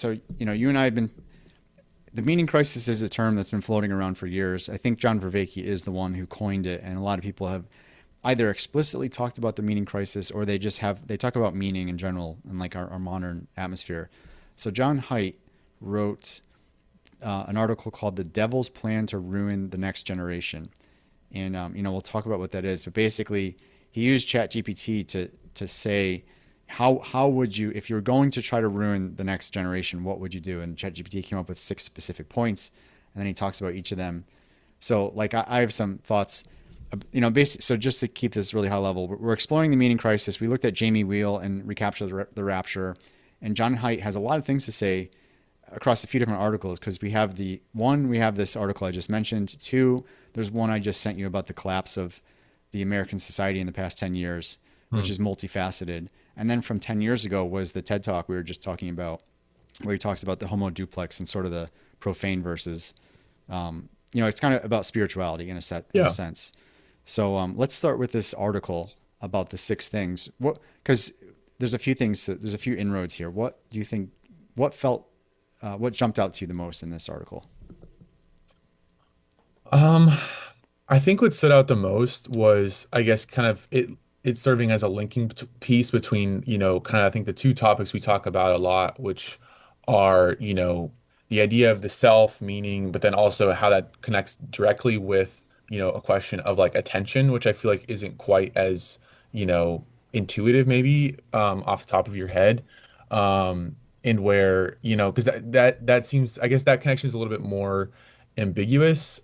So, you and I have been, the meaning crisis is a term that's been floating around for years. I think John Vervaeke is the one who coined it, and a lot of people have either explicitly talked about the meaning crisis or they talk about meaning in general in like our modern atmosphere. So Jon Haidt wrote an article called "The Devil's Plan to Ruin the Next Generation," and we'll talk about what that is. But basically, he used ChatGPT to say how would you, if you were going to try to ruin the next generation, what would you do? And ChatGPT came up with 6 specific points, and then he talks about each of them. So like I have some thoughts. So just to keep this really high level, we're exploring the meaning crisis. We looked at Jamie Wheel and Recapture the Rapture, and Jon Haidt has a lot of things to say across a few different articles because we have this article I just mentioned. Two, there's one I just sent you about the collapse of the American society in the past 10 years, which Hmm. is multifaceted. And then from 10 years ago was the TED Talk we were just talking about, where he talks about the Homo duplex and sort of the profane versus, it's kind of about spirituality in a Yeah. sense. So let's start with this article about the 6 things. Because there's a few inroads here. What do you think? What felt, what jumped out to you the most in this article? Um, I think what stood out the most was, I guess, kind of it serving as a linking piece between, kind of I think the two topics we talk about a lot, which are, the idea of the self, meaning, but then also how that connects directly with, a question of like attention, which I feel like isn't quite as, intuitive maybe off the top of your head. And where, because that seems, I guess that connection is a little bit more ambiguous.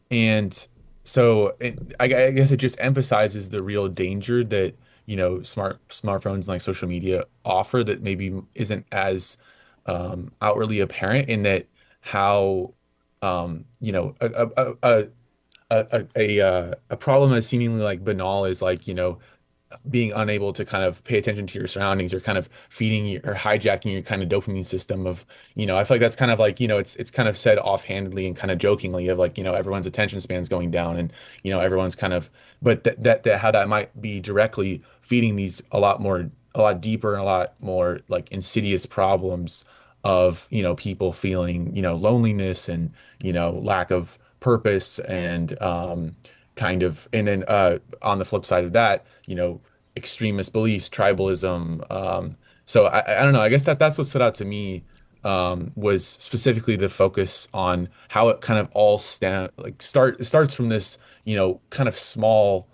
And so I guess it just emphasizes the real danger that, smartphones and like social media offer that maybe isn't as outwardly apparent in that how a problem as seemingly like banal is like, being unable to kind of pay attention to your surroundings or kind of or hijacking your kind of dopamine system of, I feel like that's kind of like, it's kind of said offhandedly and kind of jokingly of like, everyone's attention span's going down and, everyone's kind of, but that how that might be directly feeding these a lot deeper and a lot more like insidious problems of, people feeling, loneliness and, lack of purpose and, kind of, and then on the flip side of that, extremist beliefs, tribalism. So I don't know. I guess that's what stood out to me was specifically the focus on how it kind of all it starts from this, kind of small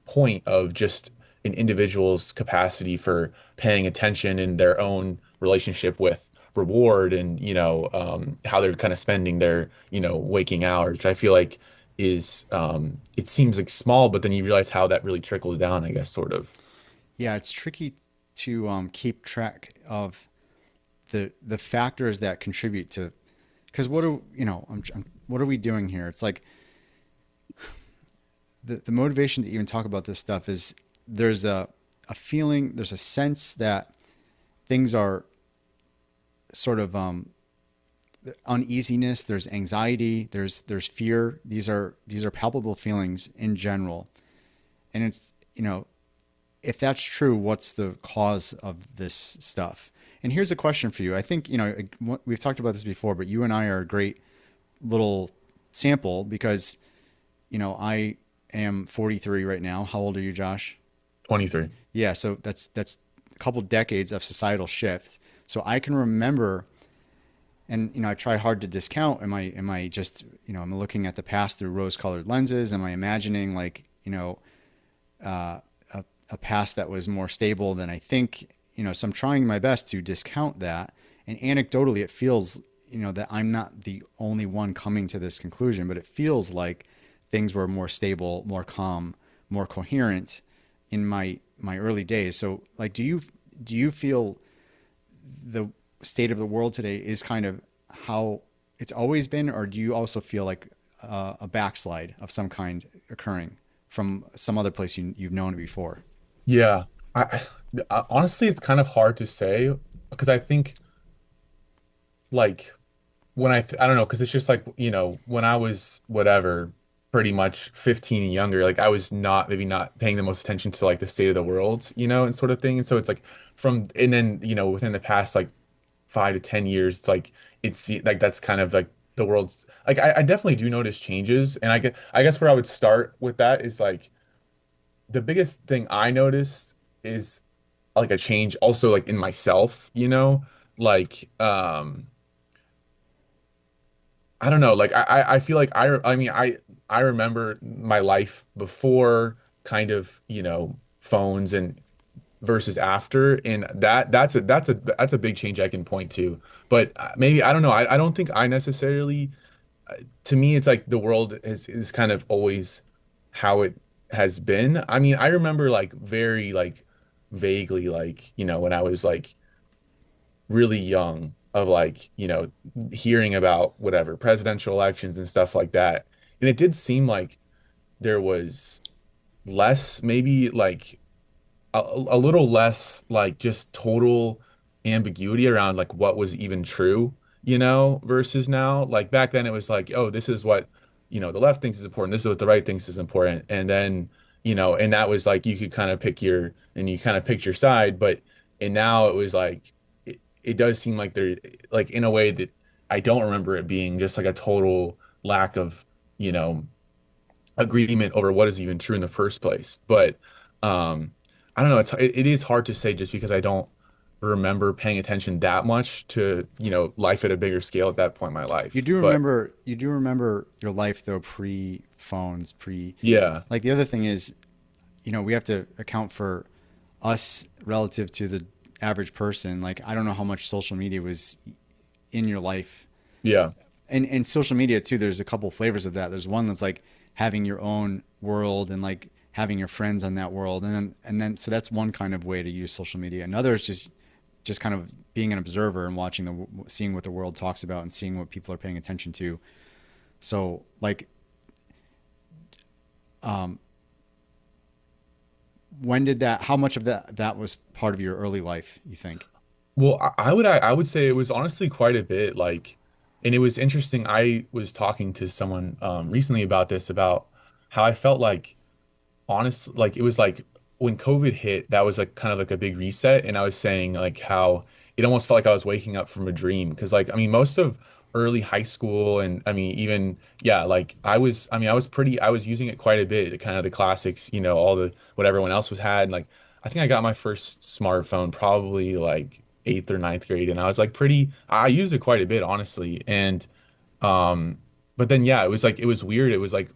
point of just an individual's capacity for paying attention in their own relationship with reward and how they're kind of spending their waking hours, which I feel like is it seems like small, but then you realize how that really trickles down, I guess, sort of. Yeah, it's tricky to keep track of the factors that contribute to, because what are what are we doing here? It's like the motivation to even talk about this stuff is there's a feeling, there's a sense that things are sort of uneasiness, there's anxiety, there's fear. These are palpable feelings in general, and it's if that's true, what's the cause of this stuff? And here's a question for you. I think we've talked about this before, but you and I are a great little sample because I am 43 right now. How old are you, Josh? 23. Yeah, so that's a couple decades of societal shift. So I can remember, and I try hard to discount. Am I just am I looking at the past through rose-colored lenses? Am I imagining like uh, a past that was more stable than I think? So I'm trying my best to discount that. And anecdotally, it feels that I'm not the only one coming to this conclusion, but it feels like things were more stable, more calm, more coherent in my early days. So like, do you feel the state of the world today is kind of how it's always been, or do you also feel like a backslide of some kind occurring from some other place you've known before? Yeah. I, Honestly, it's kind of hard to say because I think like I don't know, because it's just like, when I was whatever, pretty much 15 and younger, like I was maybe not paying the most attention to like the state of the world, and sort of thing. And so it's like and then, within the past like 5 to 10 years, it's like like that's kind of like the world's like I definitely do notice changes, and I guess where I would start with that is like the biggest thing I noticed is like a change also like in myself, like I don't know, like I feel like I mean I remember my life before kind of, phones and versus after, and that's a big change I can point to. But maybe I don't know. I don't think I necessarily to me it's like the world is kind of always how it has been. I mean, I remember like very like vaguely like, when I was like really young of like, hearing about whatever presidential elections and stuff like that. And it did seem like there was less, maybe like a little less like just total ambiguity around like what was even true, versus now. Like back then it was like, oh, this is what, the left thinks is important. This is what the right thinks is important. And then, and that was like you could kind of you kind of picked your side, and now it was like it does seem like there like in a way that I don't remember it being just like a total lack of, you know, agreement over what is even true in the first place. But I don't know. It is hard to say just because I don't remember paying attention that much to, life at a bigger scale at that point in my life. But You do remember your life though, pre phones, pre, yeah, like the other thing is, we have to account for us relative to the average person. Like, I don't know how much social media was in your life. yeah, And social media too, there's a couple flavors of that. There's one that's like having your own world and like having your friends on that world. And then so that's one kind of way to use social media. Another is just kind of being an observer and seeing what the world talks about and seeing what people are paying attention to. So like, um, when did how much of that was part of your early life, you think? Well, I would say it was honestly quite a bit like, and it was interesting. I was talking to someone recently about this, about how I felt like honest, like it was like when COVID hit, that was like kind of like a big reset. And I was saying like how it almost felt like I was waking up from a dream. Cause like, I mean, most of early high school and I mean, even, yeah, like I was using it quite a bit, kind of the classics, all the, what everyone else was had. And like, I think I got my first smartphone probably like eighth or ninth grade. And I was like I used it quite a bit, honestly. And, um, but then, yeah, it was weird. It was like,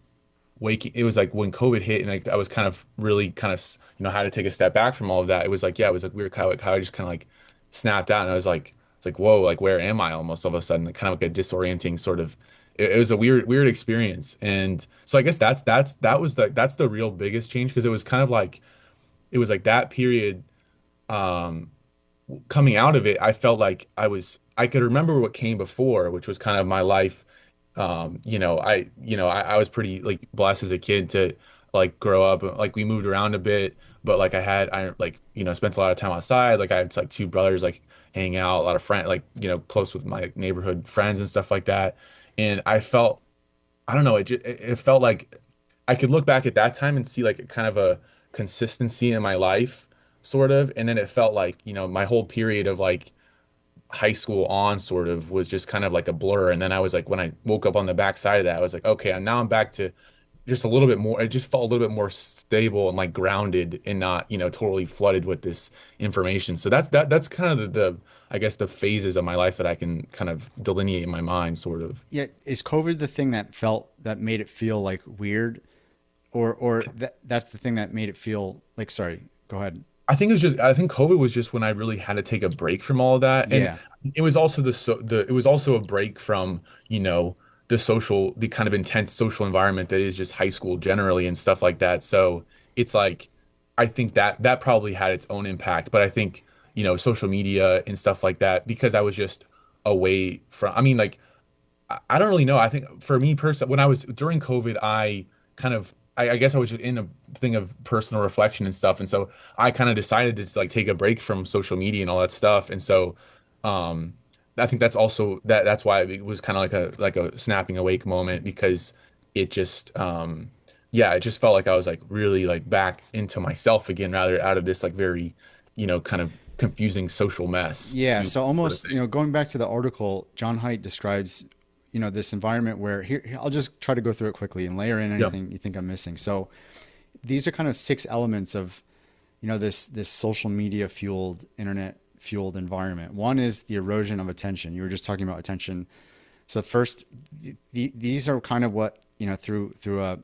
waking it was like when COVID hit and like I was kind of really kind of had to take a step back from all of that. It was like, yeah, it was like weird how I just kind of like snapped out and I was like it's like whoa, like where am I almost all of a sudden, like, kind of like a disorienting sort of it was a weird experience. And so I guess that's the real biggest change, because it was kind of like it was like that period, um coming out of it. I felt like I could remember what came before, which was kind of my life. I was pretty like blessed as a kid to like grow up. Like we moved around a bit, but like I like, spent a lot of time outside. Like I had like two brothers like hanging out, a lot of friends, like, close with my neighborhood friends and stuff like that. And I don't know, it felt like I could look back at that time and see like a kind of a consistency in my life, sort of. And then it felt like, my whole period of like high school on sort of was just kind of like a blur. And then I was like, when I woke up on the back side of that, I was like, okay, and now I'm back to just a little bit more. It just felt a little bit more stable and like grounded and not, totally flooded with this information. So that's kind of I guess the phases of my life that I can kind of delineate in my mind, sort of. Yeah, is COVID the thing that made it feel like weird, or that's the thing that made it feel like, sorry, go ahead. I think COVID was just when I really had to take a break from all of that. And Yeah. it was also it was also a break from, the kind of intense social environment that is just high school generally and stuff like that. So it's like I think that probably had its own impact. But I think, social media and stuff like that, because I was just away from, I mean, like I don't really know. I think for me personally, when I was during COVID, I guess I was just in a thing of personal reflection and stuff. And so I kind of decided to like take a break from social media and all that stuff. And so, um, I think that's also that's why it was kind of like a snapping awake moment, because it just, yeah, it just felt like I was like really like back into myself again, rather out of this like very, kind of confusing social mess Yeah, soup so sort of almost, thing. going back to the article, Jon Haidt describes, this environment where I'll just try to go through it quickly and layer in Yeah. anything you think I'm missing. So these are kind of six elements of, this social media fueled, internet fueled environment. One is the erosion of attention. You were just talking about attention. So first, these are kind of what, through a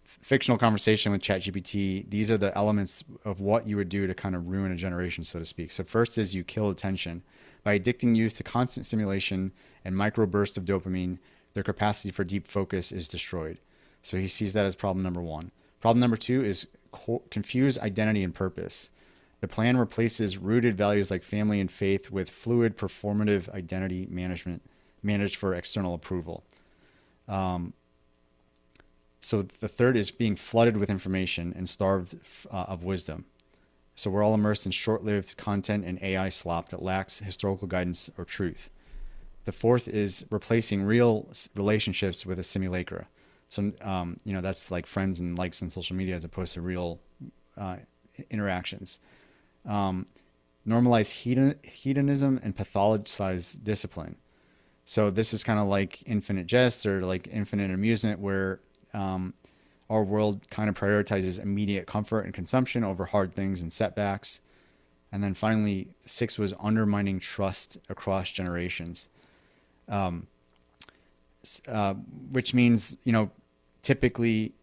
fictional conversation with ChatGPT, these are the elements of what you would do to kind of ruin a generation, so to speak. So first is you kill attention by addicting youth to constant stimulation and micro bursts of dopamine. Their capacity for deep focus is destroyed. So he sees that as problem number one. Problem number two is confuse identity and purpose. The plan replaces rooted values like family and faith with fluid performative identity management managed for external approval. So the third is being flooded with information and starved of wisdom. So we're all immersed in short-lived content and AI slop that lacks historical guidance or truth. The fourth is replacing real relationships with a simulacra. So that's like friends and likes on social media as opposed to real uh, interactions. Normalize hedonism and pathologize discipline. So this is kind of like infinite jest or like infinite amusement, where our world kind of prioritizes immediate comfort and consumption over hard things and setbacks. And then finally, six was undermining trust across generations, which means, typically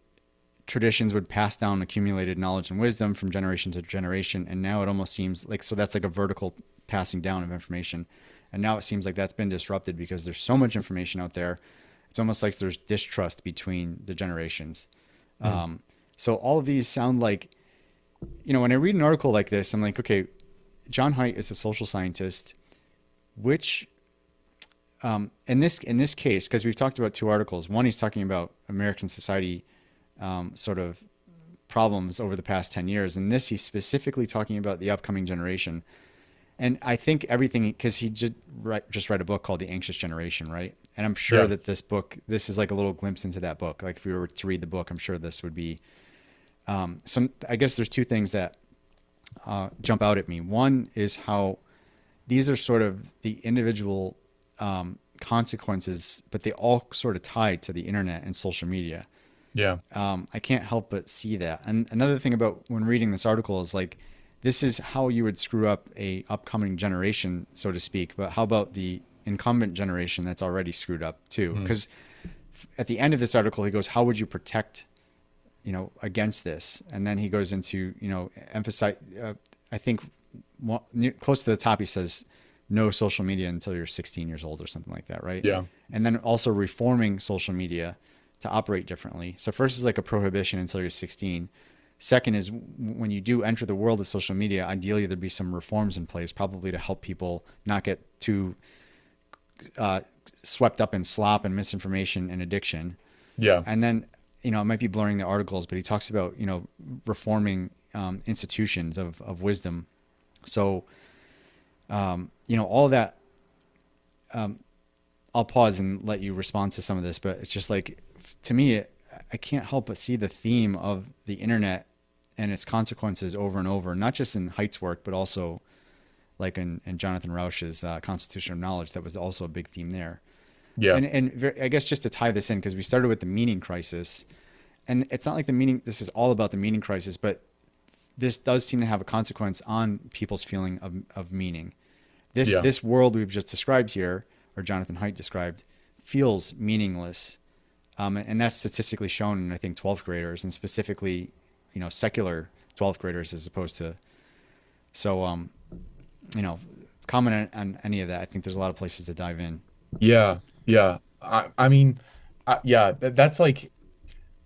traditions would pass down accumulated knowledge and wisdom from generation to generation. And now it almost seems like, so that's like a vertical passing down of information. And now it seems like that's been disrupted because there's so much information out there. It's almost like there's distrust between the generations. Mm. So all of these sound like, when I read an article like this, I'm like, okay, Jon Haidt is a social scientist. Which, in this case, because we've talked about two articles. One, he's talking about American society, sort of problems over the past 10 years. And this, he's specifically talking about the upcoming generation. And I think everything, because he just read a book called The Anxious Generation, right? And I'm sure Yeah. that this is like a little glimpse into that book. Like if we were to read the book, I'm sure this would be. So I guess there's two things that jump out at me. One is how these are sort of the individual consequences, but they all sort of tie to the internet and social media. Yeah. I can't help but see that. And another thing about when reading this article is like, this is how you would screw up a upcoming generation, so to speak. But how about the incumbent generation that's already screwed up too? Mm. Because at the end of this article, he goes, "How would you protect, against this?" And then he goes into, emphasize. I think close to the top, he says, "No social media until you're 16 years old," or something like that, right? Yeah. And then also reforming social media to operate differently. So first is like a prohibition until you're 16. Second is when you do enter the world of social media, ideally there'd be some reforms in place, probably to help people not get too swept up in slop and misinformation and addiction. Yeah. And then, it might be blurring the articles, but he talks about, reforming institutions of wisdom. So, all of that, I'll pause and let you respond to some of this, but it's just like, to me, I can't help but see the theme of the internet and its consequences over and over, not just in Haidt's work, but also like in Jonathan Rauch's Constitution of Knowledge. That was also a big theme there. Yeah. And I guess just to tie this in, because we started with the meaning crisis, and it's not like this is all about the meaning crisis, but this does seem to have a consequence on people's feeling of meaning. This Yeah. this world we've just described here, or Jonathan Haidt described, feels meaningless. And that's statistically shown in, I think, 12th graders, and specifically, secular 12th graders as opposed to. So, you know, comment on any of that. I think there's a lot of places to dive in. Yeah. Yeah. I mean, yeah, that's like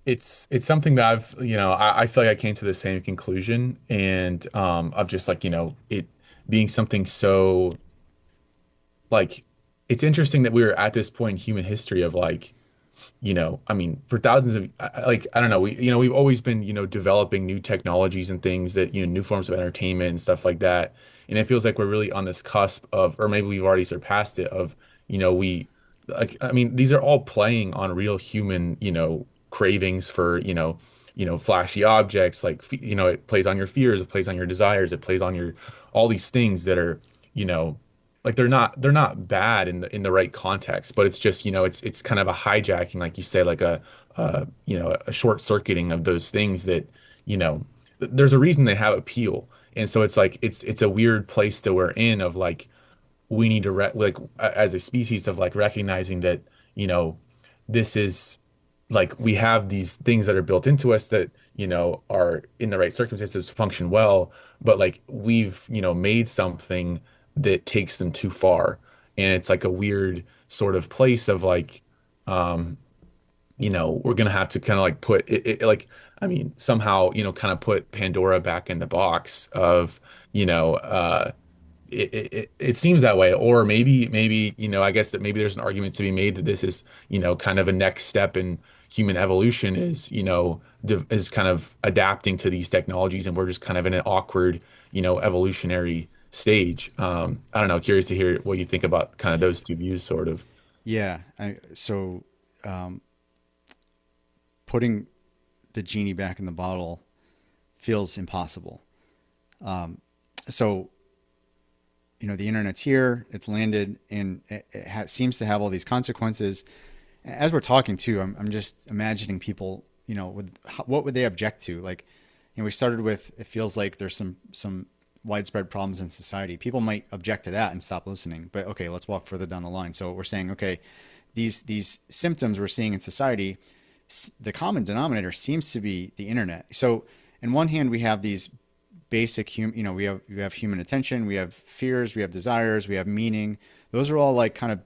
it's something that I feel like I came to the same conclusion and of just like, it being something so like it's interesting that we were at this point in human history of like, I mean, for thousands of like I don't know, we've always been, developing new technologies and things that, new forms of entertainment and stuff like that. And it feels like we're really on this cusp of, or maybe we've already surpassed it of, we like I mean, these are all playing on real human, cravings for, flashy objects, like, it plays on your fears, it plays on your desires, it plays on your all these things that are, you know, like they're not bad in the right context, but it's just, it's kind of a hijacking, like you say, like a short circuiting of those things that, there's a reason they have appeal. And so it's like it's a weird place that we're in of like we need to as a species of like recognizing that, you know, this is like we have these things that are built into us that, are in the right circumstances function well, but like we've, made something that takes them too far. And it's like a weird sort of place of like, um, we're gonna have to kind of like put like, I mean, somehow, kind of put Pandora back in the box of, you know, it seems that way. Or maybe, I guess that maybe there's an argument to be made that this is, kind of a next step in human evolution is, is kind of adapting to these technologies, and we're just kind of in an awkward, evolutionary stage. I don't know, curious to hear what you think about kind of those two views, sort of. Yeah. So um, putting the genie back in the bottle feels impossible. So, the internet's here, it's landed, and it seems to have all these consequences. As we're talking too, I'm just imagining people, what would they object to? Like, we started with, it feels like there's some widespread problems in society. People might object to that and stop listening. But okay, let's walk further down the line. So we're saying, okay, these symptoms we're seeing in society, the common denominator seems to be the internet. So in one hand, we have these basic we have human attention, we have fears, we have desires, we have meaning. Those are all like kind of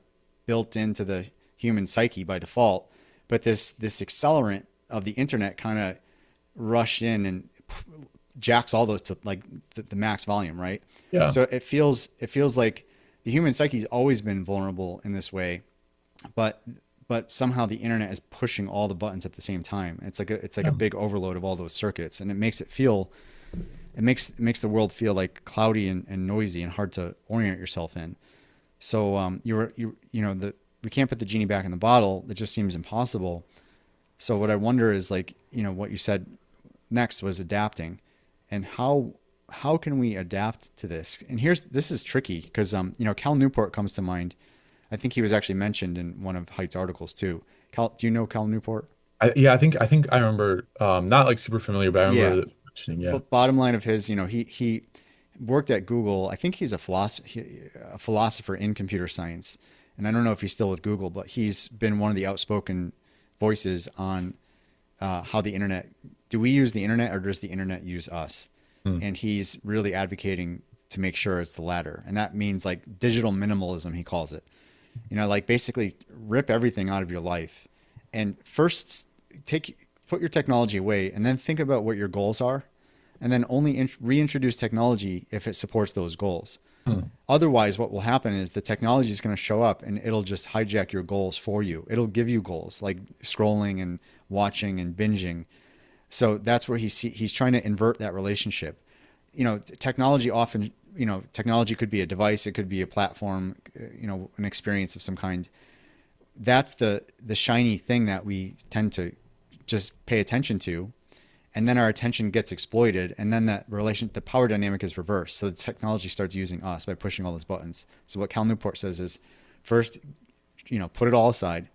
built into the human psyche by default. But this accelerant of the internet kind of rushed in and jacks all those to like the max volume, right? Yeah. So it feels like the human psyche's always been vulnerable in this way, but somehow the internet is pushing all the buttons at the same time. It's like a big overload of all those circuits, and it makes the world feel like cloudy and noisy and hard to orient yourself in. So we can't put the genie back in the bottle. It just seems impossible. So what I wonder is like, what you said next was adapting, and how can we adapt to this? And this is tricky because Cal Newport comes to mind. I think he was actually mentioned in one of Haidt's articles too. Do you know Cal Newport? Yeah, I think I remember, not like super familiar, but I remember Yeah. mentioning, yeah. But bottom line of his, he worked at Google. I think he's a philosopher in computer science, and I don't know if he's still with Google, but he's been one of the outspoken voices on how the internet. Do we use the internet, or does the internet use us? Hmm. And he's really advocating to make sure it's the latter, and that means like digital minimalism, he calls it. Like basically rip everything out of your life, and first put your technology away, and then think about what your goals are, and then only reintroduce technology if it supports those goals. Hmm. Otherwise, what will happen is the technology is going to show up and it'll just hijack your goals for you. It'll give you goals like scrolling and watching and binging. So that's where he's trying to invert that relationship. Technology could be a device, it could be a platform, an experience of some kind. That's the shiny thing that we tend to just pay attention to, and then our attention gets exploited, and then the power dynamic is reversed. So the technology starts using us by pushing all those buttons. So what Cal Newport says is, first, put it all aside,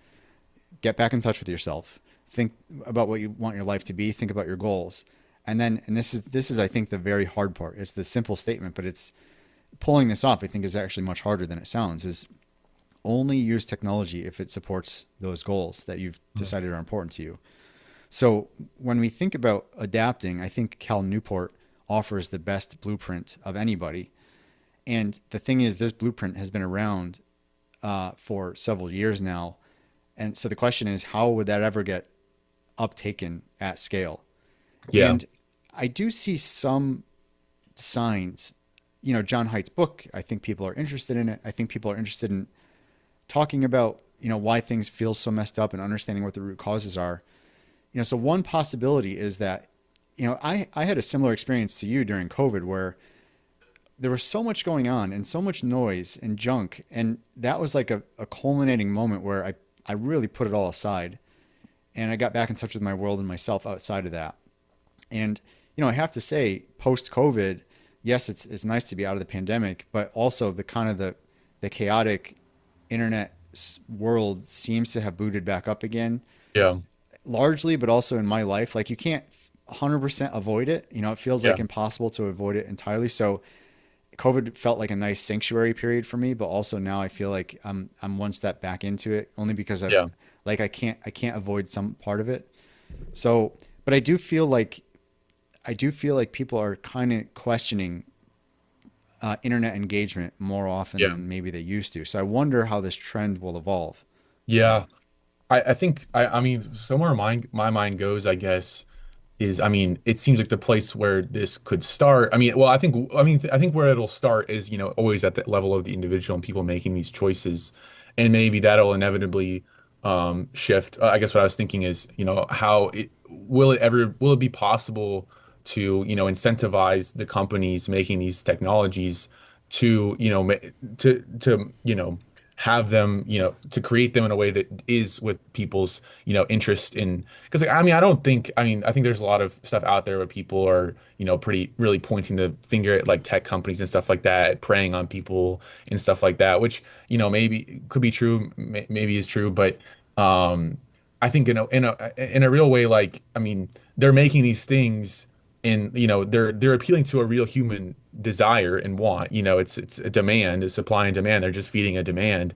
get back in touch with yourself, think about what you want your life to be, think about your goals, and this is I think the very hard part. It's the simple statement, but it's pulling this off. I think is actually much harder than it sounds. Is only use technology if it supports those goals that you've decided are important to you. So when we think about adapting, I think Cal Newport offers the best blueprint of anybody. And the thing is, this blueprint has been around for several years now. And so the question is, how would that ever get uptaken at scale? Yeah. And I do see some signs. Jon Haidt's book, I think people are interested in it. I think people are interested in talking about, why things feel so messed up and understanding what the root causes are. So one possibility is that, I had a similar experience to you during COVID where there was so much going on and so much noise and junk. And that was like a culminating moment where I really put it all aside and I got back in touch with my world and myself outside of that. And I have to say, post COVID, yes, it's nice to be out of the pandemic, but also the kind of the chaotic internet world seems to have booted back up again, Yeah. largely, but also in my life. Like you can't 100% avoid it. It feels like Yeah. impossible to avoid it entirely. So COVID felt like a nice sanctuary period for me, but also now I feel like I'm one step back into it only because Yeah. I can't avoid some part of it. So, but I do feel like people are kind of questioning internet engagement more often Yeah. than maybe they used to. So I wonder how this trend will evolve. Yeah. I think I mean somewhere my mind goes, I guess, is I mean, it seems like the place where this could start. I mean, well, I think where it'll start is, always at the level of the individual and people making these choices. And maybe that'll inevitably shift. I guess what I was thinking is, how will it be possible to, incentivize the companies making these technologies to, have them, to create them in a way that is with people's, interest in, because like, I mean, I think there's a lot of stuff out there where people are, pretty really pointing the finger at like tech companies and stuff like that, preying on people and stuff like that, which, maybe could be true, maybe is true, but I think in a real way, like, I mean, they're making these things and they're appealing to a real human desire and want. It's a demand, a supply and demand. They're just feeding a demand.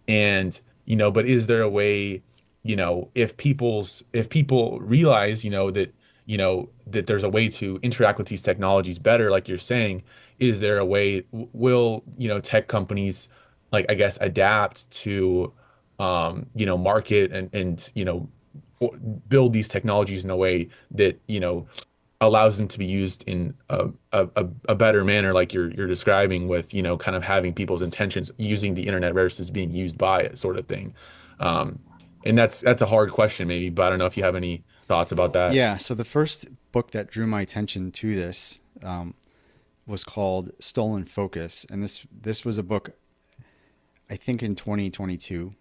And but is there a way, if people realize, that there's a way to interact with these technologies better, like you're saying, is there a way, will, tech companies, like, I guess, adapt to market and build these technologies in a way that, allows them to be used in a better manner, like you're describing, with kind of having people's intentions using the internet versus being used by it, sort of thing. Um, and that's a hard question, maybe, but I don't know if you have any thoughts about that. Yeah. So the first book that drew my attention to this was called Stolen Focus, and this was a book I think in 2022.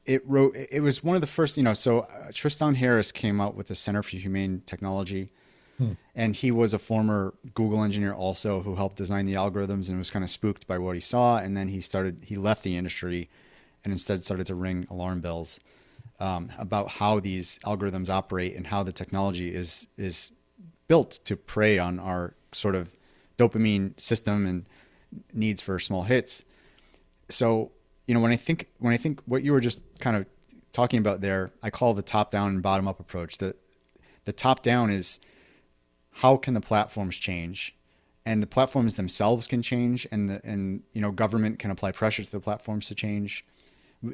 It was one of the first. So Tristan Harris came out with the Center for Humane Technology, Hmm. and he was a former Google engineer also who helped design the algorithms and was kind of spooked by what he saw, and then he left the industry and instead started to ring alarm bells about how these algorithms operate and how the technology is built to prey on our sort of dopamine system and needs for small hits. So, when I think what you were just kind of talking about there, I call the top down and bottom up approach. The top down is how can the platforms change, and the platforms themselves can change, and government can apply pressure to the platforms to change.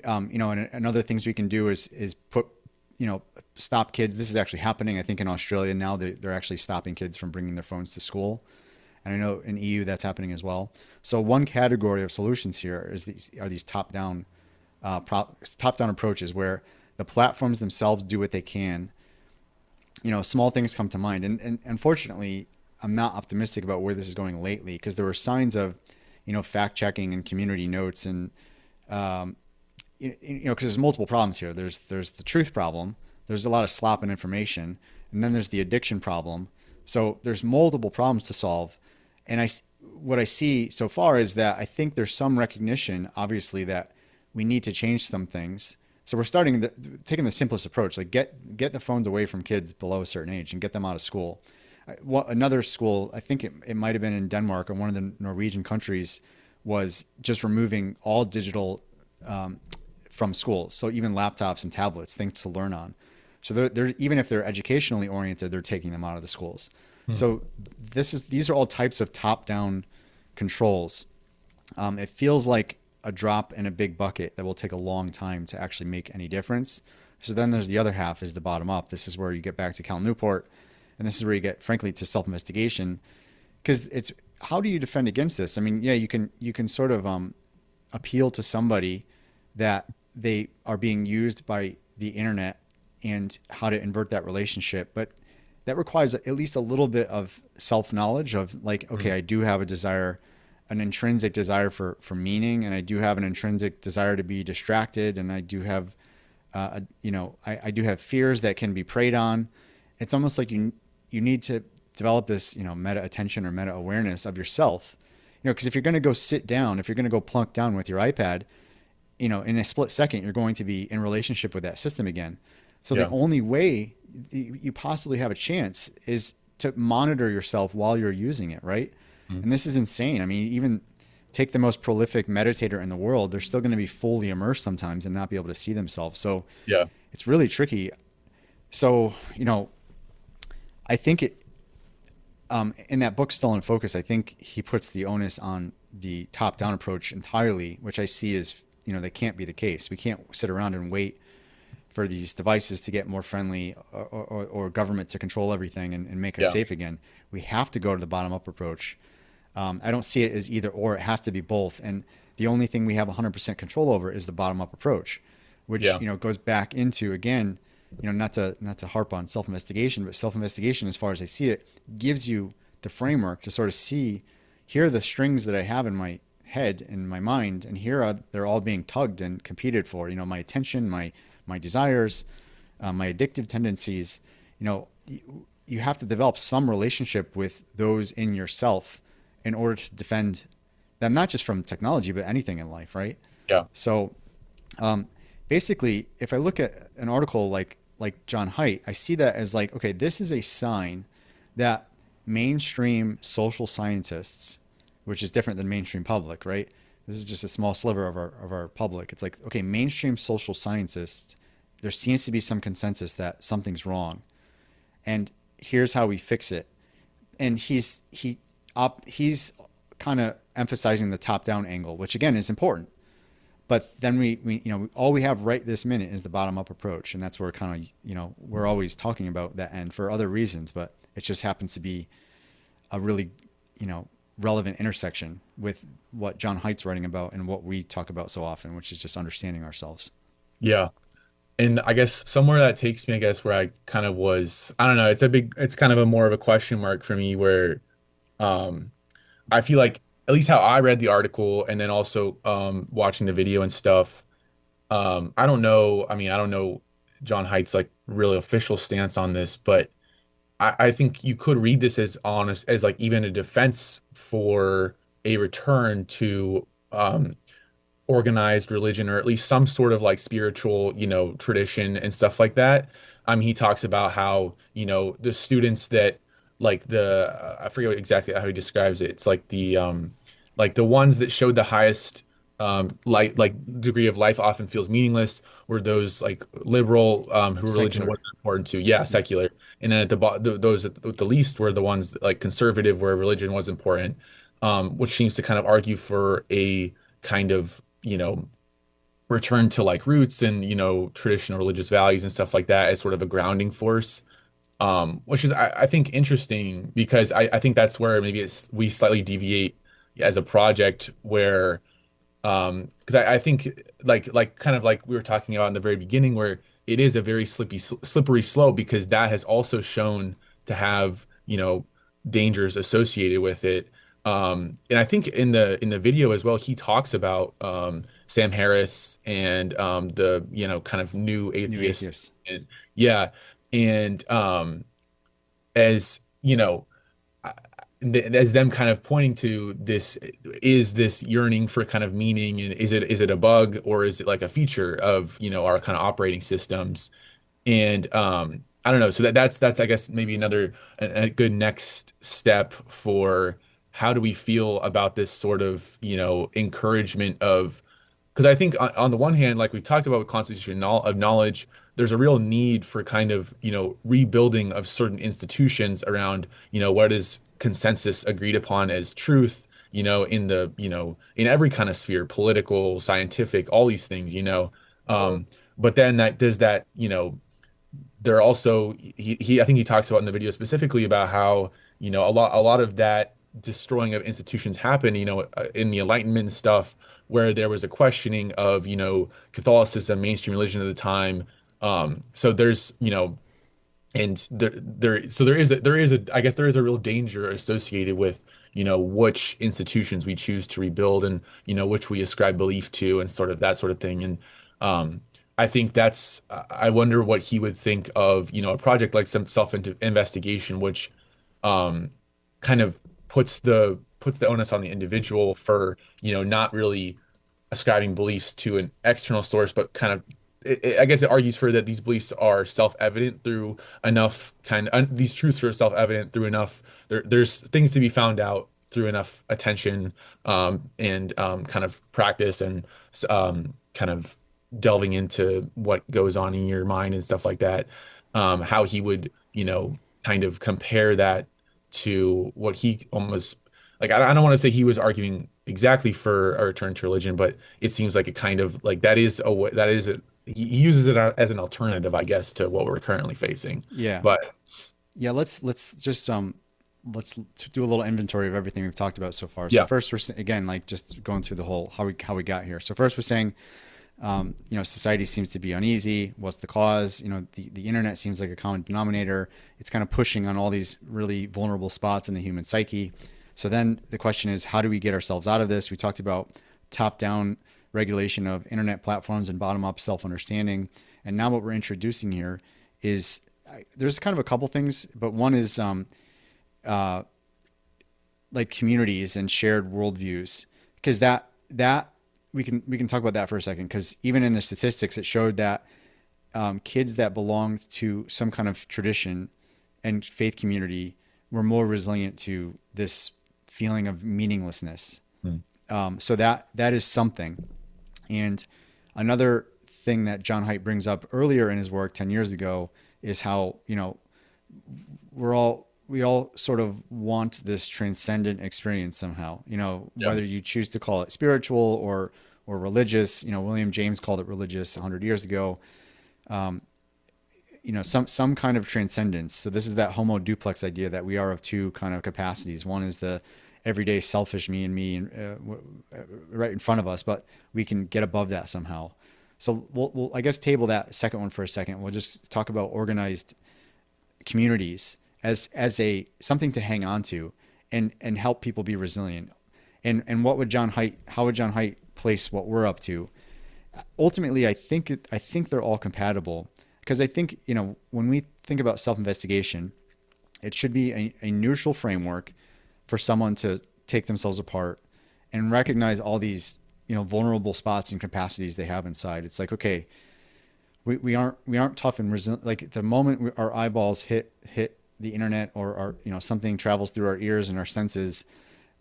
And other things we can do is put stop kids. This is actually happening. I think in Australia now they're actually stopping kids from bringing their phones to school. And I know in EU that's happening as well. So one category of solutions here are these top-down top-down approaches where the platforms themselves do what they can. Small things come to mind, and unfortunately, I'm not optimistic about where this is going lately because there were signs of, fact checking and community notes, and because there's multiple problems here. There's the truth problem. There's a lot of slop in information, and then there's the addiction problem. So there's multiple problems to solve. And what I see so far is that I think there's some recognition, obviously, that we need to change some things. So we're taking the simplest approach, like get the phones away from kids below a certain age and get them out of school. Another school, I think it might have been in Denmark or one of the Norwegian countries, was just removing all digital from schools. So even laptops and tablets, things to learn on. So they're even if they're educationally oriented, they're taking them out of the schools. Hmm. So these are all types of top-down controls. It feels like a drop in a big bucket that will take a long time to actually make any difference. So then there's the other half, is the bottom up. This is where you get back to Cal Newport, and this is where you get, frankly, to self-investigation, because it's how do you defend against this? I mean, yeah, you can sort of appeal to somebody that they are being used by the internet and how to invert that relationship, but that requires at least a little bit of self-knowledge of like, okay, Hmm. I do have an intrinsic desire for meaning, and I do have an intrinsic desire to be distracted, and I do have, I do have fears that can be preyed on. It's almost like you need to develop this, meta attention or meta awareness of yourself. Because if you're going to go sit down, if you're going to go plunk down with your iPad, in a split second, you're going to be in relationship with that system again. So the Yeah. only way you possibly have a chance is to monitor yourself while you're using it, right? Mm. And this is insane. I mean, even take the most prolific meditator in the world, they're still going to be fully immersed sometimes and not be able to see themselves. So Yeah. it's really tricky. So, I think in that book, Still in Focus, I think he puts the onus on the top down approach entirely, which I see as, that can't be the case. We can't sit around and wait for these devices to get more friendly, or government to control everything and make us Yeah. safe again. We have to go to the bottom up approach. I don't see it as either or. It has to be both. And the only thing we have 100% control over is the bottom up approach, which, Yeah. goes back into, again, not to harp on self investigation, but self investigation, as far as I see it, gives you the framework to sort of see, here are the strings that I have in my head and my mind, and they're all being tugged and competed for. My attention, my desires, my addictive tendencies. You have to develop some relationship with those in yourself in order to defend them, not just from technology, but anything in life, right? Yeah. So, um, basically, if I look at an article like Jon Haidt, I see that as like, okay, this is a sign that mainstream social scientists, which is different than mainstream public, right? This is just a small sliver of our public. It's like, okay, mainstream social scientists, there seems to be some consensus that something's wrong, and here's how we fix it. And he's kind of emphasizing the top down angle, which again is important. But then all we have right this minute is the bottom up approach, and that's where kind of we're always talking about that end for other reasons, but it just happens to be a really relevant intersection with what Jon Haidt's writing about and what we talk about so often, which is just understanding ourselves. Yeah. And I guess somewhere that takes me, I guess, where I kind of was, I don't know, it's kind of a more of a question mark for me where um I feel like at least how I read the article and then also watching the video and stuff, I don't know, I mean, I don't know Jon Haidt's like really official stance on this, but I think you could read this as honest as like even a defense for a return to organized religion or at least some sort of like spiritual, tradition and stuff like that. He talks about how, the students that like I forget exactly how he describes it. It's like the ones that showed the highest like degree of life often feels meaningless were those like liberal who religion Secular. wasn't important to. Yeah, Yeah. secular. And then at the those at the least were the ones that, like conservative where religion was important. Which seems to kind of argue for a kind of return to like roots and traditional religious values and stuff like that as sort of a grounding force, which is I think interesting because I think that's where maybe we slightly deviate as a project where because I think like kind of like we were talking about in the very beginning where it is a very slippery slope because that has also shown to have dangers associated with it. And I think in the video as well, he talks about Sam Harris and the kind of new New atheist atheists. and yeah, and as as them kind of pointing to this is this yearning for kind of meaning and is it a bug or is it like a feature of our kind of operating systems and I don't know. So that's I guess maybe another a good next step for how do we feel about this sort of, encouragement of because I think on the one hand, like we talked about with constitution of knowledge, there's a real need for kind of, rebuilding of certain institutions around, what is consensus agreed upon as truth, in the, in every kind of sphere, political, scientific, all these things, but then that does that, there are also he I think he talks about in the video specifically about how a lot of that destroying of institutions happened in the Enlightenment and stuff where there was a questioning of Catholicism, mainstream religion at the time. So there's and there is a I guess there is a real danger associated with which institutions we choose to rebuild and which we ascribe belief to and sort of that sort of thing and um I think I wonder what he would think of, a project like some self-investigation, which um, kind of puts the onus on the individual for, not really ascribing beliefs to an external source, but kind of, I guess it argues for that these beliefs are self-evident through enough these truths are self-evident through enough, there's things to be found out through enough attention, and kind of practice, and kind of delving into what goes on in your mind and stuff like that. How he would, kind of compare that to what he almost like. I don't want to say he was arguing exactly for a return to religion, but it seems like a kind of like he uses it as an alternative, I guess, to what we're currently facing. Yeah. But Yeah, let's just let's do a little inventory of everything we've talked about so far. So yeah, first, again, like just going through the whole how we got here. So first, we're saying, society seems to be uneasy. What's the cause? The internet seems like a common denominator. It's kind of pushing on all these really vulnerable spots in the human psyche. So then the question is, how do we get ourselves out of this? We talked about top-down regulation of internet platforms and bottom-up self-understanding. And now what we're introducing here is there's kind of a couple things, but one is uh, like communities and shared worldviews, because that we can talk about that for a second, because even in the statistics it showed that kids that belonged to some kind of tradition and faith community were more resilient to this feeling of meaninglessness. Hmm. So that is something. And another thing that Jon Haidt brings up earlier in his work 10 years ago is how, we all sort of want this transcendent experience somehow, Yeah. whether you choose to call it spiritual or religious. William James called it religious 100 years ago. Some kind of transcendence. So this is that homo duplex idea that we are of two kind of capacities. One is the everyday selfish me and me, right in front of us, but we can get above that somehow. So we'll I guess table that second one for a second. We'll just talk about organized communities as a something to hang on to and help people be resilient. And what would how would Jon Haidt place what we're up to? Ultimately, I think they're all compatible, because I think, when we think about self-investigation, it should be a neutral framework for someone to take themselves apart and recognize all these, vulnerable spots and capacities they have inside. It's like, okay, we aren't tough and resilient. Like the moment our eyeballs hit the internet, or something travels through our ears and our senses,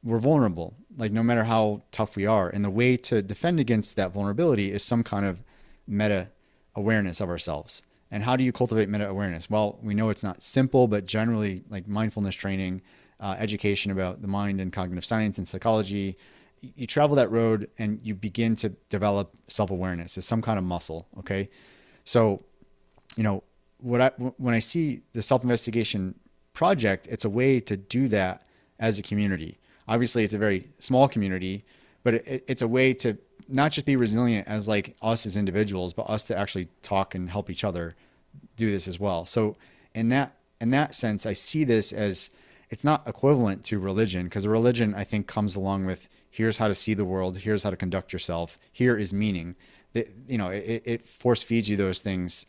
we're vulnerable, like no matter how tough we are. And the way to defend against that vulnerability is some kind of meta awareness of ourselves. And how do you cultivate meta awareness? Well, we know it's not simple, but generally, like mindfulness training, education about the mind and cognitive science and psychology, you travel that road and you begin to develop self-awareness as some kind of muscle. Okay. So, when I see the self-investigation project, it's a way to do that as a community. Obviously it's a very small community, but it's a way to not just be resilient as like us as individuals, but us to actually talk and help each other do this as well. So in that sense, I see this as, it's not equivalent to religion, because a religion, I think, comes along with, here's how to see the world, here's how to conduct yourself, here is meaning. It force feeds you those things.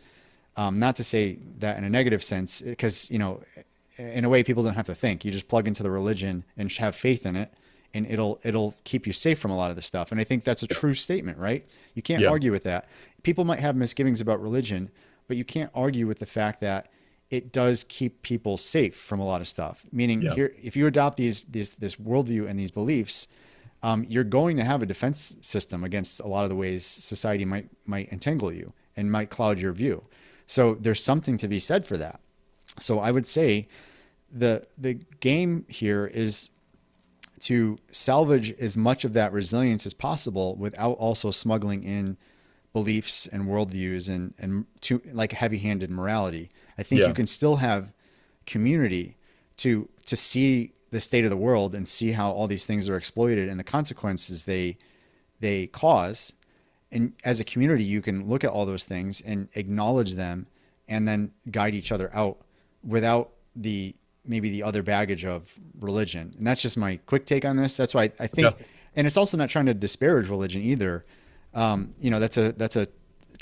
Not to say that in a negative sense, because, in a way, people don't have to think. You just plug into the religion and have faith in it, and it'll keep you safe from a lot of the stuff. And I think that's a true statement, right? You can't Yeah. argue with that. People might have misgivings about religion, but you can't argue with the fact that it does keep people safe from a lot of stuff. Meaning, Yeah. here, if you adopt this worldview and these beliefs, you're going to have a defense system against a lot of the ways society might entangle you and might cloud your view. So there's something to be said for that. So I would say the game here is to salvage as much of that resilience as possible without also smuggling in beliefs and worldviews and too like heavy-handed morality. I think Yeah. you can still have community to see the state of the world and see how all these things are exploited and the consequences they cause. And as a community, you can look at all those things and acknowledge them and then guide each other out without maybe the other baggage of religion. And that's just my quick take on this. That's why I think, Yeah. and it's also not trying to disparage religion either. That's a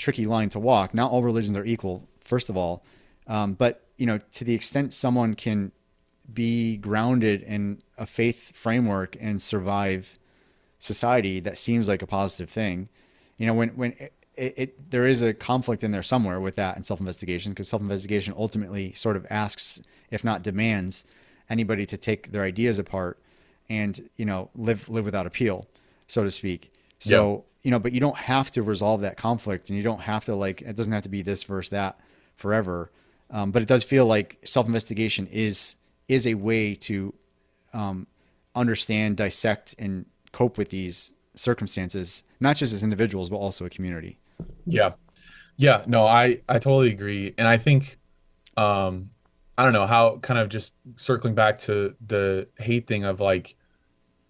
tricky line to walk. Not all religions are equal, first of all, but to the extent someone can be grounded in a faith framework and survive society, that seems like a positive thing. When there is a conflict in there somewhere with that and self-investigation, because self-investigation ultimately sort of asks, if not demands, anybody to take their ideas apart and live without appeal, so to speak. Yeah. So but you don't have to resolve that conflict, and you don't have to, like, it doesn't have to be this versus that forever. But it does feel like self-investigation is a way to understand, dissect, and cope with these circumstances, not just as individuals, but also a community. Yeah. Yeah, no, I totally agree. And I think I don't know how, kind of just circling back to the hate thing of like,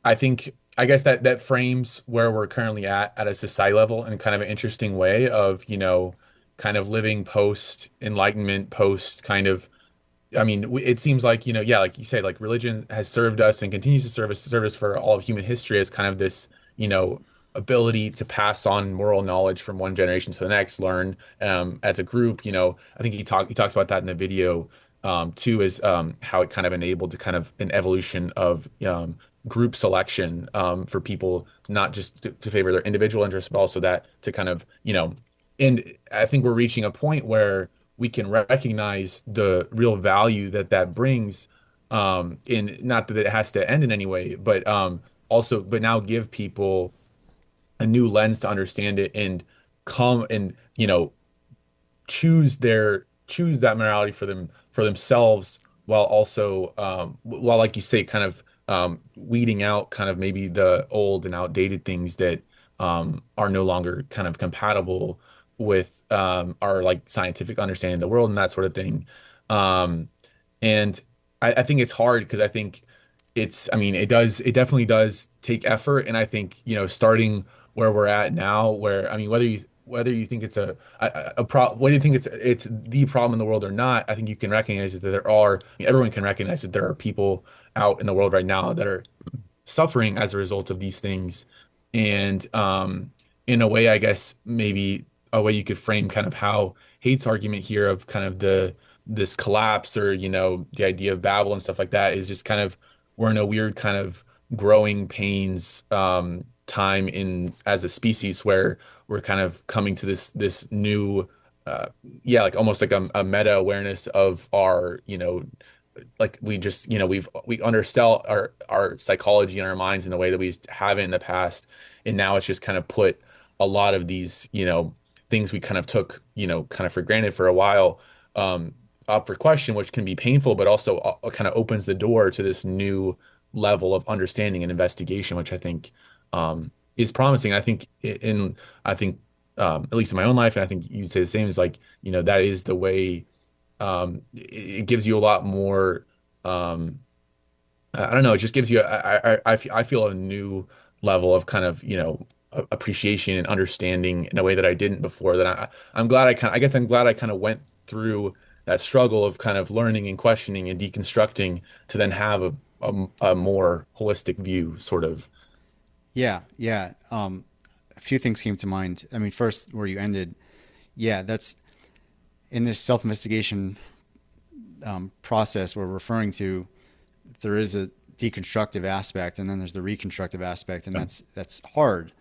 I think, I guess that frames where we're currently at a society level in kind of an interesting way of, kind of living post enlightenment, post kind of, I mean, it seems like, yeah, like you say, like religion has served us and continues to serve us for all of human history as kind of this, you know, ability to pass on moral knowledge from one generation to the next, learn as a group. I think he talks about that in the video too, is how it kind of enabled to kind of an evolution of group selection for people, not just to favor their individual interests, but also that to kind of, and I think we're reaching a point where we can recognize the real value that brings in, not that it has to end in any way, but also, but now give people a new lens to understand it and come and, choose that morality for themselves, while also while, like you say, kind of weeding out kind of maybe the old and outdated things that are no longer kind of compatible with our like scientific understanding of the world and that sort of thing. Um, and I think it's hard because I think I mean, it definitely does take effort. And I think, starting where we're at now, where, I mean, whether you think it's whether you think it's the problem in the world or not, I think you can recognize that I mean, everyone can recognize that there are people out in the world right now that are suffering as a result of these things. And in a way, I guess maybe a way you could frame kind of how Haidt's argument here of kind of this collapse, or the idea of Babel and stuff like that, is just kind of, we're in a weird kind of growing pains time in as a species, where we're kind of coming to this new yeah, like almost like a meta awareness of our, like we just, we understand our psychology and our minds in a way that we haven't in the past. And now it's just kind of put a lot of these, things we kind of took, kind of for granted for a while, up for question, which can be painful, but also kind of opens the door to this new level of understanding and investigation, which I think is promising. I think I think at least in my own life, and I think you'd say the same, is like, that is the way. It gives you a lot more. I don't know. It just gives you. I feel a new level of kind of, appreciation and understanding in a way that I didn't before. That I'm glad I guess I'm glad I kind of went through that struggle of kind of learning and questioning and deconstructing to then have a more holistic view, sort of. Yeah, yeah. A few things came to mind. I mean, first, where you ended, yeah, that's in this self-investigation process we're referring to. There is a deconstructive aspect, and then there's the reconstructive aspect, and that's hard.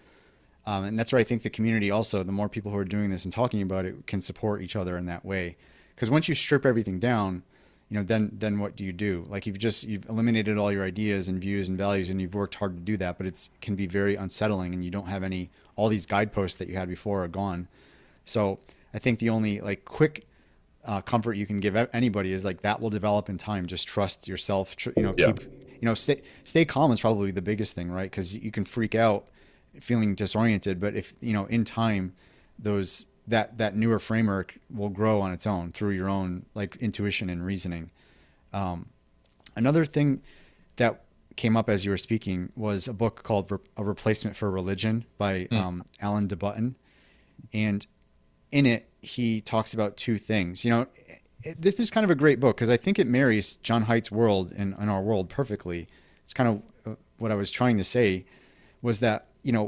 And that's where I think the community also, the more people who are doing this and talking about it, can support each other in that way. Because once you strip everything down, then what do you do? Like, you've eliminated all your ideas and views and values, and you've worked hard to do that, but it can be very unsettling, and you don't have all these guideposts that you had before are gone. So I think the only like quick comfort you can give anybody is like, that will develop in time. Just trust yourself. Yeah. Stay calm is probably the biggest thing, right? Because you can freak out feeling disoriented, but if in time, that newer framework will grow on its own through your own like intuition and reasoning. Another thing that came up as you were speaking was a book called A Replacement for Religion by Alan de Botton. And in it, he talks about two things. This is kind of a great book because I think it marries Jon Haidt's world and our world perfectly. It's kind of what I was trying to say was that,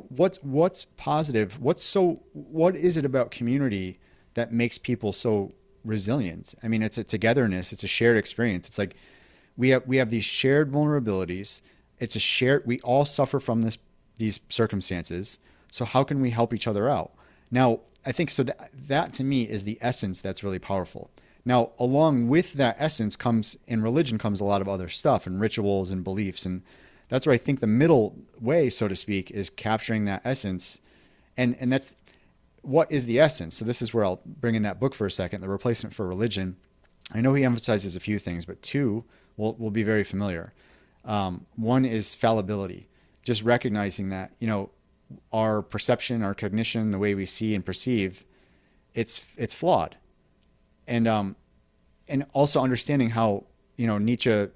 what's positive? What is it about community that makes people so resilient? I mean, it's a togetherness. It's a shared experience. It's like we have these shared vulnerabilities. It's a shared. We all suffer from these circumstances. So how can we help each other out? Now, I think so that to me is the essence that's really powerful. Now, along with that essence comes in religion comes a lot of other stuff and rituals and beliefs, and that's where I think the middle way, so to speak, is capturing that essence, and that's what is the essence. So this is where I'll bring in that book for a second, The Replacement for Religion. I know he emphasizes a few things, but two will be very familiar. One is fallibility, just recognizing that our perception, our cognition, the way we see and perceive, it's flawed, and also understanding how Nietzsche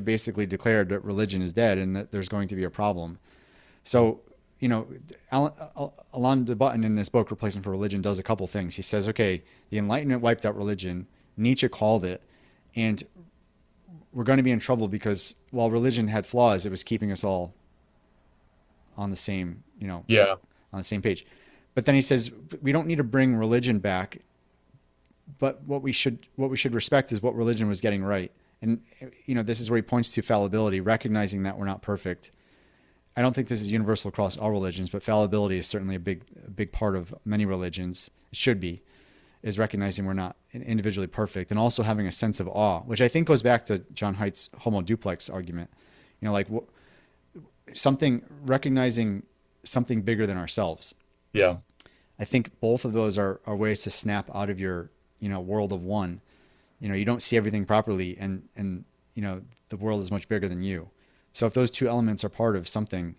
basically declared that religion is dead and that there's going to be a problem. So Alain de Botton in this book, Replacement for Religion, does a couple things. He says, okay, the Enlightenment wiped out religion. Nietzsche called it, and we're going to be in trouble because while religion had flaws, it was keeping us all on the same, Yeah. on the same page. But then he says we don't need to bring religion back, but what we should respect is what religion was getting right. And this is where he points to fallibility, recognizing that we're not perfect. I don't think this is universal across all religions, but fallibility is certainly a big part of many religions. It should be, is recognizing we're not individually perfect, and also having a sense of awe, which I think goes back to Jon Haidt's homo duplex argument. Recognizing something bigger than ourselves. Yeah. I think both of those are ways to snap out of your world of one. You don't see everything properly, and the world is much bigger than you. So if those two elements are part of something,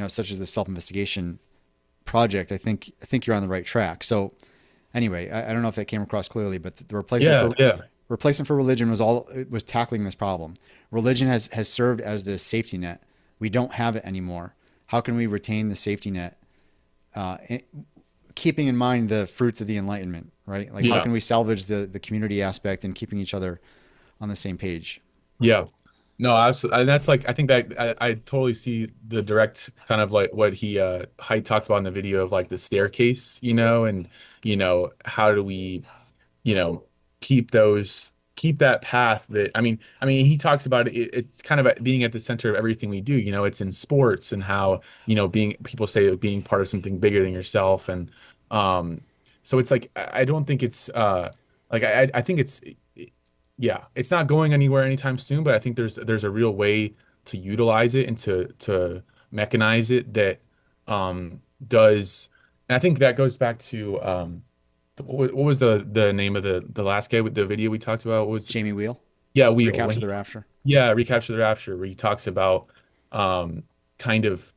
such as the self-investigation project, I think you're on the right track. So anyway, I don't know if that came across clearly, but the replacement for religion was tackling this problem. Religion has served as the safety net. We don't have it anymore. How can we retain the safety net? Keeping in mind the fruits of the Enlightenment, right? Like how can we salvage the community aspect and keeping each other on the same page? Yeah. No, absolutely. And that's like, I think that I totally see the direct kind of like what Haidt talked about in the video of like the staircase, and, how do we, you know, keep that path that, he talks about it's kind of being at the center of everything we do, it's in sports and how, people say being part of something bigger than yourself. And, so it's like, I don't think it's, I think yeah, it's not going anywhere anytime soon, but I think there's a real way to utilize it and to mechanize it that does, and I think that goes back to what was the name of the last guy with the video we talked about? What was Jamie Wheel, yeah, Wheel. Recapture the Rapture. Yeah, Recapture the Rapture, where he talks about kind of,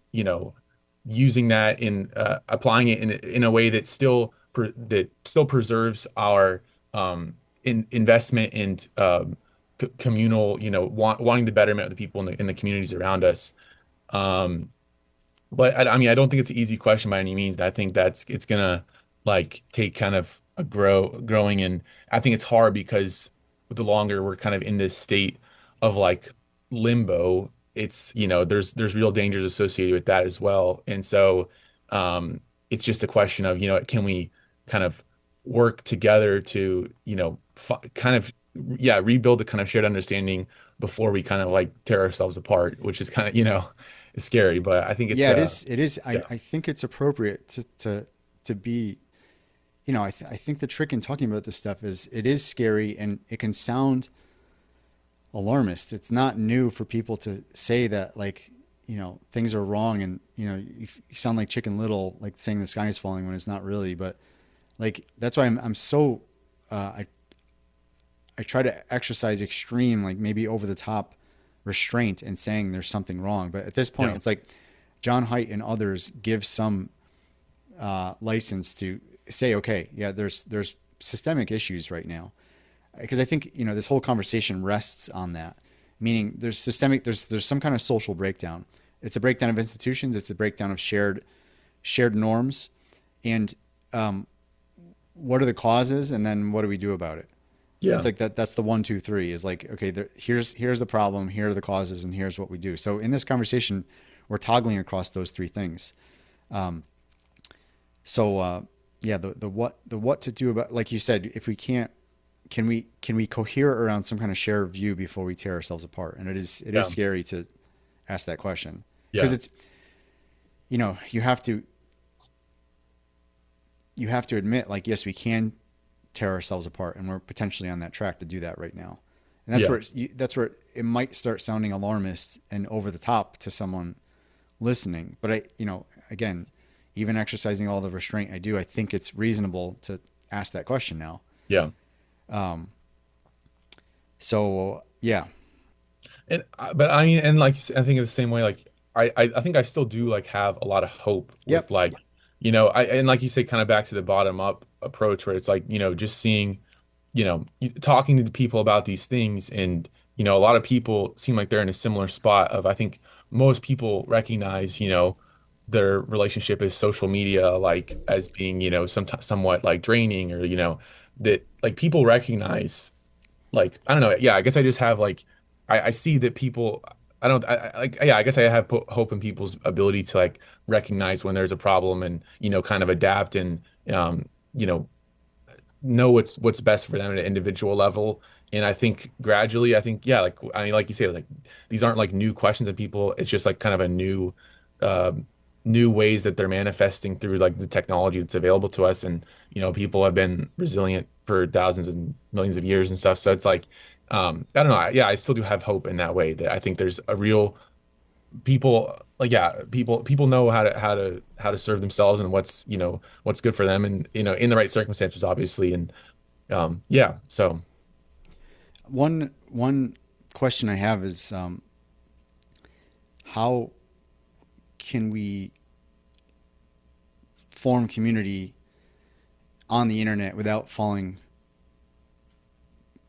using that in applying it in a way that still preserves our investment and communal, wanting the betterment of the people in the communities around us. But I don't think it's an easy question by any means. I think it's gonna like take kind of a growing, and I think it's hard because the longer we're kind of in this state of like limbo, it's there's real dangers associated with that as well. And so it's just a question of can we kind of work together to kind of rebuild the kind of shared understanding before we kind of like tear ourselves apart, which is kind of it's scary, but I think it's it is yeah. I think it's appropriate to be I think the trick in talking about this stuff is it is scary and it can sound alarmist. It's not new for people to say that like things are wrong, and you sound like Chicken Little, like saying the sky is falling when it's not really. But like that's why I'm so I try to exercise extreme, like maybe over the top restraint in saying there's something wrong. But at this point, it's like Jon Haidt and others give some license to say, okay, yeah, there's systemic issues right now, because I think this whole conversation rests on that, meaning there's some kind of social breakdown. It's a breakdown of institutions. It's a breakdown of shared norms, and what are the causes, and then what do we do about it? Yeah. It's like that's the 1, 2, 3 is like, okay, here's the problem, here are the causes, and here's what we do. So in this conversation, we're toggling across those three things. Um, so yeah, the what to do about, like you said, if we can't, can we cohere around some kind of shared view before we tear ourselves apart? And it is Yeah. scary to ask that question because Yeah. it's, you have to admit, like, yes, we can tear ourselves apart, and we're potentially on that track to do that right now. And that's Yeah. where that's where it might start sounding alarmist and over the top to someone listening. But again, even exercising all the restraint I do, I think it's reasonable to ask that question now. Yeah. Um, so yeah, But I mean, and like I think the same way, like I think I still do like have a lot of hope with yep, like, I and like you say, kind of back to the bottom up approach where it's like, just seeing, talking to the people about these things, and a lot of people seem like they're in a similar spot of I think most people recognize, their relationship is social media like as being, somewhat like draining, or that like people recognize, like I don't know. Yeah, I guess I just have like I see that people. I don't. Like. Yeah, I guess I have hope in people's ability to like recognize when there's a problem, and kind of adapt, and you know what's best for them at an individual level. And I think gradually, I think yeah, like I mean, like you say, like these aren't like new questions of people. It's just like kind of a um, new ways that they're manifesting through like the technology that's available to us. And people have been resilient for thousands and millions of years and stuff. So it's like, I don't know. Yeah, I still do have hope in that way. That I think there's a real people like yeah, people know how to serve themselves, and what's good for them, and in the right circumstances, obviously. And yeah, so one question I have is, how can we form community on the internet without falling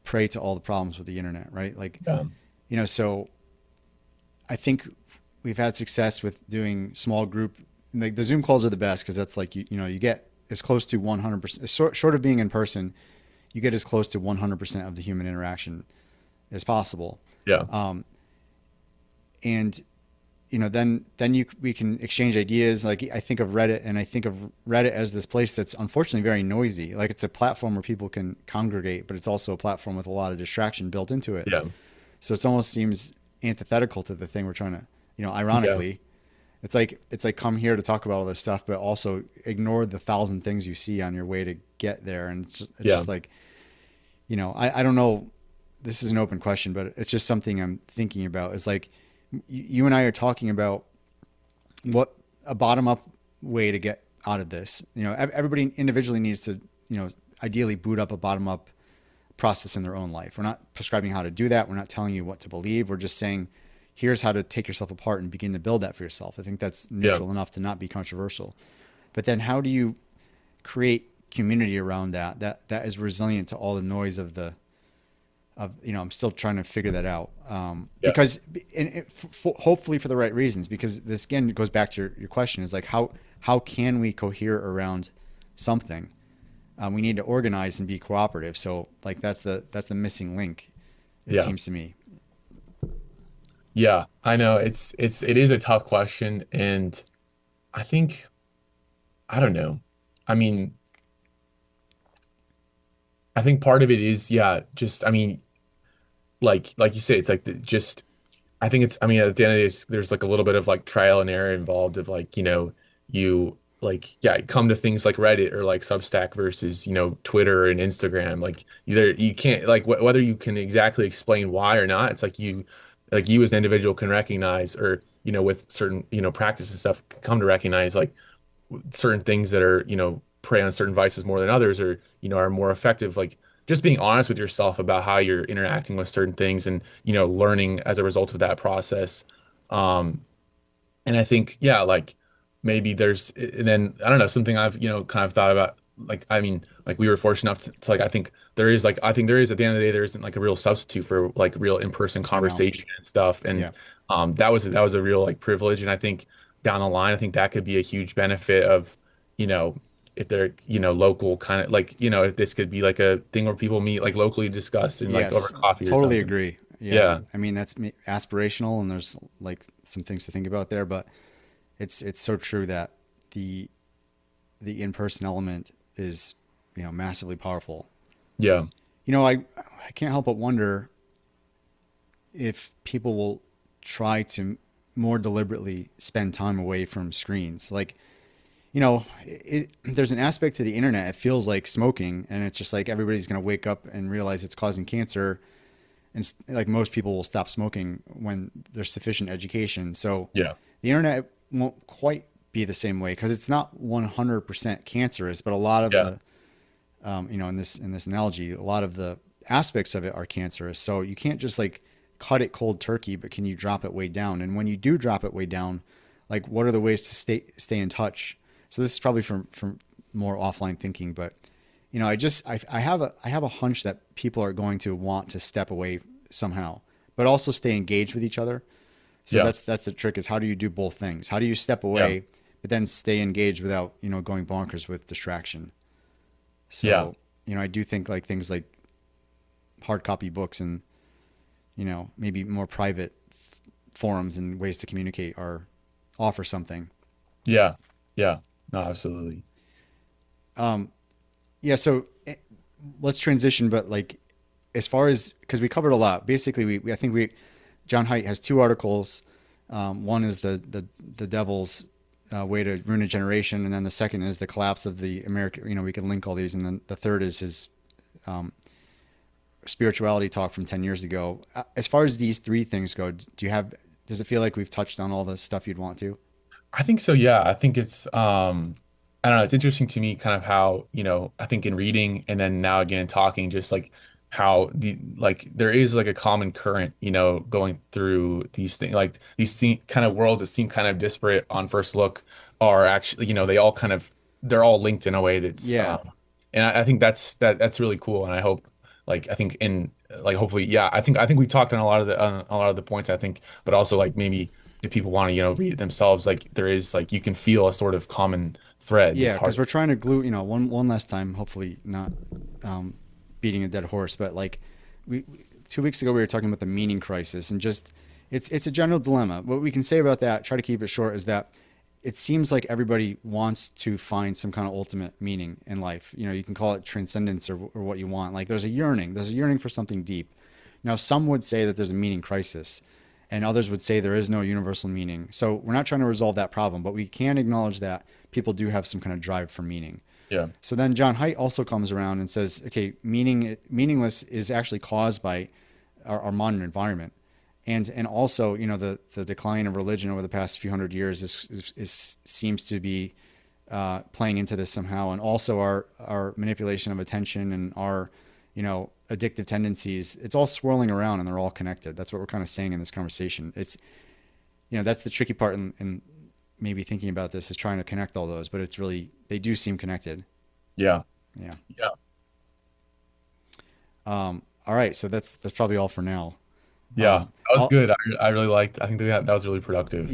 prey to all the problems with the internet, right? Like, yeah, so I think we've had success with doing small group. Like the Zoom calls are the best because that's like you get as close to 100%, short of being in person, you get as close to 100% of the human interaction as possible. yeah, Um, and then we can exchange ideas. Like I think of Reddit, and I think of Reddit as this place that's unfortunately very noisy. Like it's a platform where people can congregate, but it's also a platform with a lot of distraction built into it. yeah, So it almost seems antithetical to the thing we're trying to, yeah, ironically, it's like come here to talk about all this stuff, but also ignore the thousand things you see on your way to get there. And it's just yeah, like, I don't know. This is an open question, but it's just something I'm thinking about. It's like you and I are talking about what a bottom up way to get out of this. Everybody individually needs to, ideally boot up a bottom up process in their own life. We're not prescribing how to do that. We're not telling you what to believe. We're just saying, here's how to take yourself apart and begin to build that for yourself. I think that's yeah, neutral enough to not be controversial. But then how do you create community around that is resilient to all the noise I'm still trying to figure that out. yeah, Because hopefully for the right reasons, because this again goes back to your question, is like, how can we cohere around something? We need to organize and be cooperative. So like that's the missing link, it yeah. seems to me. Yeah, I know it is a tough question, and I think I don't know. I mean, I think part of it is yeah, just I mean, like you say, it's like just I think it's I mean at the end of the day, there's like a little bit of like trial and error involved of like you like yeah come to things like Reddit or like Substack versus Twitter and Instagram. Like either you can't like whether you can exactly explain why or not. It's like you as an individual can recognize, or with certain practice and stuff come to recognize like certain things that are prey on certain vices more than others, or are more effective. Like just being honest with yourself about how you're interacting with certain things, and learning as a result of that process. um and I think, yeah, like maybe there's, and then I don't know, something I've, kind of thought about, like, I mean, like we were fortunate enough to like, I think there is, at the end of the day, there isn't like a real substitute for like real in-person I know. conversation and stuff. And Yeah. that was a real like privilege. And I think down the line, I think that could be a huge benefit of, you know, if they're, local kind of like, if this could be like a thing where people meet like locally discuss and like over Yes. coffee or Totally something. agree. Yeah. Yeah. I mean, that's aspirational, and there's like some things to think about there, but it's so true that the the in-person element is, massively powerful. Yeah. I can't help but wonder if people will try to more deliberately spend time away from screens. Like, there's an aspect to the internet. It feels like smoking, and it's just like everybody's going to wake up and realize it's causing cancer. And like most people will stop smoking when there's sufficient education. So Yeah. the internet won't quite be the same way because it's not 100% cancerous, but a lot of Yeah. the, in this analogy, a lot of the aspects of it are cancerous. So you can't just like cut it cold turkey, but can you drop it way down? And when you do drop it way down, like what are the ways to stay in touch? So this is probably from more offline thinking, but I have a hunch that people are going to want to step away somehow, but also stay engaged with each other. So Yeah. that's the trick, is how do you do both things? How do you step Yeah. away, but then stay engaged without, going bonkers with distraction? Yeah. So, I do think like things like hard copy books and, maybe more private forums and ways to communicate are offer something. Yeah. Yeah. No, absolutely. Yeah. So let's transition, but like, as far as, because we covered a lot, basically I think Jon Haidt has two articles. One is the devil's way to ruin a generation, and then the second is the collapse of the American. We can link all these, and then the third is his spirituality talk from 10 years ago. As far as these three things go, does it feel like we've touched on all the stuff you'd want to? I think so, yeah. I think it's I don't know, it's interesting to me kind of how, I think in reading and then now again in talking, just like how there is like a common current, going through these things, like kind of worlds that seem kind of disparate on first look are actually, they're all linked in a way that's Yeah, and I think that's really cool. And I hope, I think in like hopefully, yeah, I think we talked on a lot of the points, I think, but also like maybe if people want to, read it themselves, like there is like you can feel a sort of common thread yeah, that's because hard. we're trying to glue, one last time, hopefully not um, beating a dead horse, but like 2 weeks ago we were talking about the meaning crisis, and just it's a general dilemma. What we can say about that, try to keep it short, is that it seems like everybody wants to find some kind of ultimate meaning in life. You can call it transcendence, or what you want. Like there's a yearning for something deep. Now, some would say that there's a meaning crisis, and others would say there is no universal meaning. So we're not trying to resolve that problem, but we can acknowledge that people do have some kind of drive for meaning. Yeah. So then John Haidt also comes around and says, okay, meaningless is actually caused by our modern environment. And also, the decline of religion over the past few hundred years seems to be playing into this somehow. And also our manipulation of attention and our, addictive tendencies, it's all swirling around and they're all connected. That's what we're kind of saying in this conversation. That's the tricky part in maybe thinking about this, is trying to connect all those, but it's really, they do seem connected. Yeah. Yeah. Yeah. All right. So that's probably all for now. Yeah. Um, That was I'll, good. I really liked, I think that was really productive.